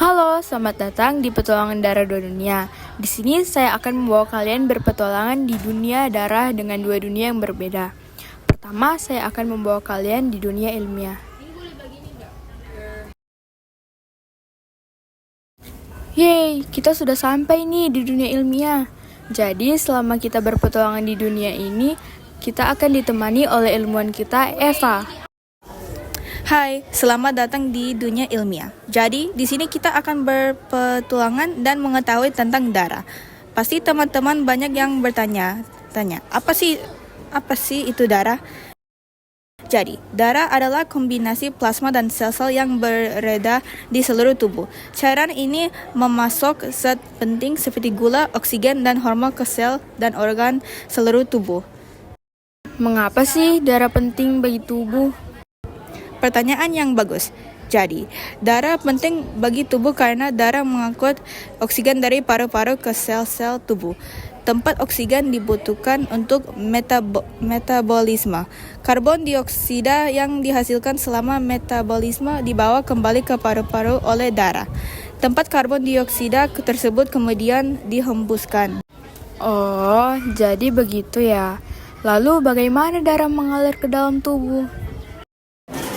Halo, selamat datang di Petualangan Darah Dua Dunia. Di sini saya akan membawa kalian berpetualangan di dunia darah dengan dua dunia yang berbeda. Pertama, saya akan membawa kalian di dunia ilmiah. Yeay, kita sudah sampai nih di dunia ilmiah. Jadi, selama kita berpetualangan di dunia ini, kita akan ditemani oleh ilmuwan kita, Eva. Hai, selamat datang di dunia ilmiah. Jadi, di sini kita akan berpetualangan dan mengetahui tentang darah. Pasti teman-teman banyak yang bertanya-tanya, apa sih itu darah? Jadi, darah adalah kombinasi plasma dan sel-sel yang beredar di seluruh tubuh. Cairan ini memasok zat penting seperti gula, oksigen, dan hormon ke sel dan organ seluruh tubuh. Mengapa sih darah penting bagi tubuh? Pertanyaan yang bagus. Jadi, darah penting bagi tubuh karena darah mengangkut oksigen dari paru-paru ke sel-sel tubuh. Tempat oksigen dibutuhkan untuk metabolisme. Karbon dioksida yang dihasilkan selama metabolisme dibawa kembali ke paru-paru oleh darah. Tempat karbon dioksida tersebut kemudian dihembuskan. Oh, jadi begitu ya. Lalu bagaimana darah mengalir ke dalam tubuh?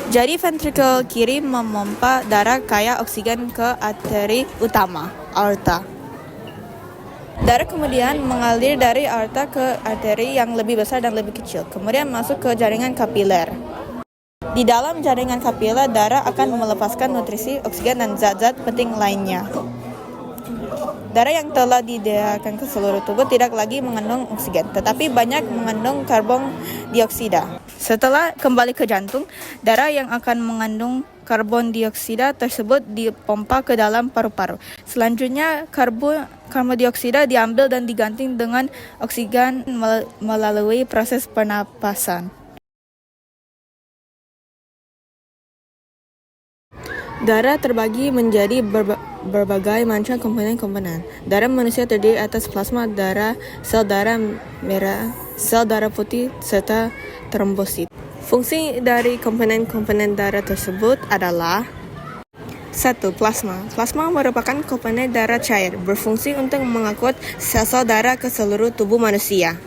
Jadi ventrikel kiri memompa darah kaya oksigen ke arteri utama, aorta. Darah kemudian mengalir dari aorta ke arteri yang lebih besar dan lebih kecil, kemudian masuk ke jaringan kapiler. Di dalam jaringan kapiler, darah akan melepaskan nutrisi, oksigen, dan zat-zat penting lainnya. Darah yang telah didedakan ke seluruh tubuh tidak lagi mengandung oksigen, tetapi banyak mengandung karbon dioksida. Setelah kembali ke jantung, darah yang akan mengandung karbon dioksida tersebut dipompa ke dalam paru-paru. Selanjutnya, karbon dioksida diambil dan diganti dengan oksigen melalui proses pernapasan. Darah terbagi menjadi berbagai macam komponen. Darah manusia terdiri atas plasma darah, sel darah merah, sel darah putih, serta trombosit. Fungsi dari komponen-komponen darah tersebut adalah 1. Plasma. Plasma merupakan komponen darah cair, berfungsi untuk mengangkut sel-sel darah ke seluruh tubuh manusia.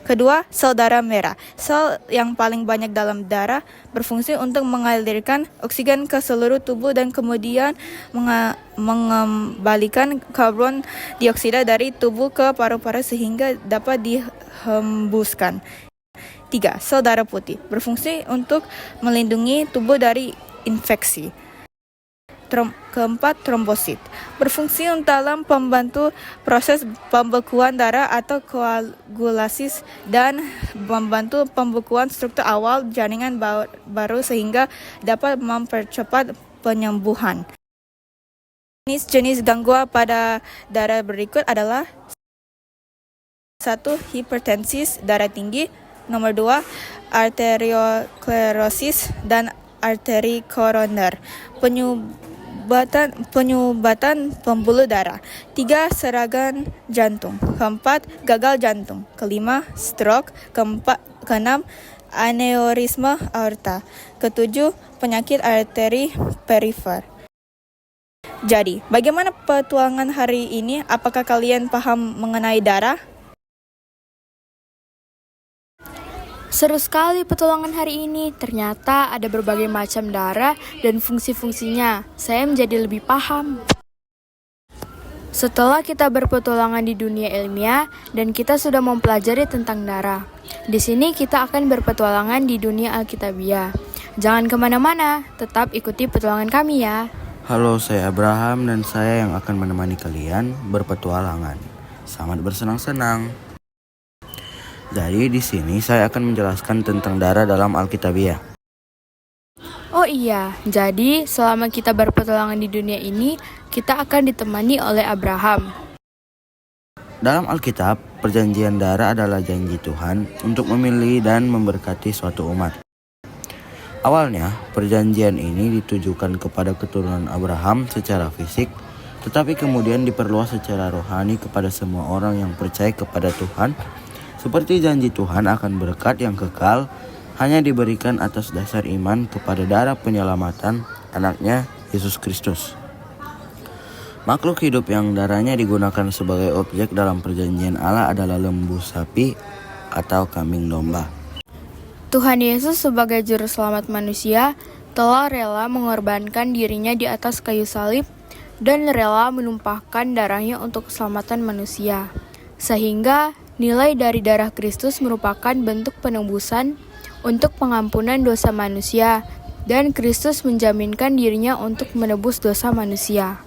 Kedua, sel darah merah. Sel yang paling banyak dalam darah berfungsi untuk mengalirkan oksigen ke seluruh tubuh dan kemudian mengembalikan karbon dioksida dari tubuh ke paru-paru sehingga dapat dihembuskan. 3. Sel darah putih berfungsi untuk melindungi tubuh dari infeksi. Keempat, trombosit berfungsi dalam membantu proses pembekuan darah atau koagulasi dan membantu pembekuan struktur awal jaringan baru sehingga dapat mempercepat penyembuhan. Jenis gangguan pada darah berikut adalah 1. Hipertensi darah tinggi, nomor 2. Arteriosklerosis dan arteri koroner, penyumbatan pembuluh darah. 3. Serangan jantung. 4. Gagal jantung. 5. Stroke. 6. Aneurisma aorta. 7. Penyakit arteri perifer. Jadi, bagaimana petualangan hari ini? Apakah kalian paham mengenai darah? Seru sekali petualangan hari ini. Ternyata ada berbagai macam darah dan fungsi-fungsinya. Saya menjadi lebih paham. Setelah kita berpetualangan di dunia ilmiah dan kita sudah mempelajari tentang darah, di sini kita akan berpetualangan di dunia Alkitabiah. Jangan kemana-mana, tetap ikuti petualangan kami ya. Halo, saya Abraham dan saya yang akan menemani kalian berpetualangan. Selamat bersenang-senang. Jadi di sini saya akan menjelaskan tentang darah dalam Alkitabiah. Oh iya, jadi selama kita berpetualangan di dunia ini, kita akan ditemani oleh Abraham. Dalam Alkitab, perjanjian darah adalah janji Tuhan untuk memilih dan memberkati suatu umat. Awalnya, perjanjian ini ditujukan kepada keturunan Abraham secara fisik, tetapi kemudian diperluas secara rohani kepada semua orang yang percaya kepada Tuhan. Seperti janji Tuhan akan berkat yang kekal hanya diberikan atas dasar iman kepada darah penyelamatan anaknya Yesus Kristus. Makhluk hidup yang darahnya digunakan sebagai objek dalam perjanjian Allah adalah lembu sapi atau kambing domba. Tuhan Yesus sebagai juru selamat manusia telah rela mengorbankan dirinya di atas kayu salib dan rela menumpahkan darahnya untuk keselamatan manusia. Sehingga nilai dari darah Kristus merupakan bentuk penebusan untuk pengampunan dosa manusia, dan Kristus menjaminkan dirinya untuk menebus dosa manusia.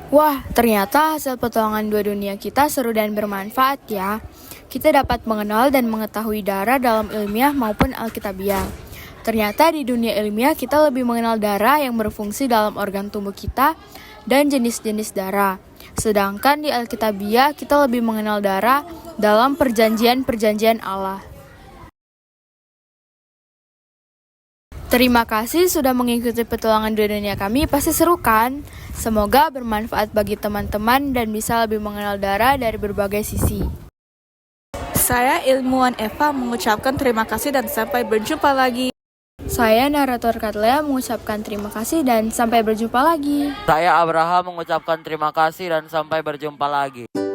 Wah, ternyata hasil petualangan dua dunia kita seru dan bermanfaat ya. Kita dapat mengenal dan mengetahui darah dalam ilmiah maupun alkitabiah. Ternyata di dunia ilmiah kita lebih mengenal darah yang berfungsi dalam organ tubuh kita dan jenis-jenis darah. Sedangkan di alkitabiah kita lebih mengenal darah dalam perjanjian-perjanjian Allah. Terima kasih sudah mengikuti petualangan dua dunia kami, pasti seru kan? Semoga bermanfaat bagi teman-teman dan bisa lebih mengenal darah dari berbagai sisi. Saya ilmuwan Eva mengucapkan terima kasih dan sampai berjumpa lagi. Saya narator Katlea mengucapkan terima kasih dan sampai berjumpa lagi. Saya Abraham mengucapkan terima kasih dan sampai berjumpa lagi.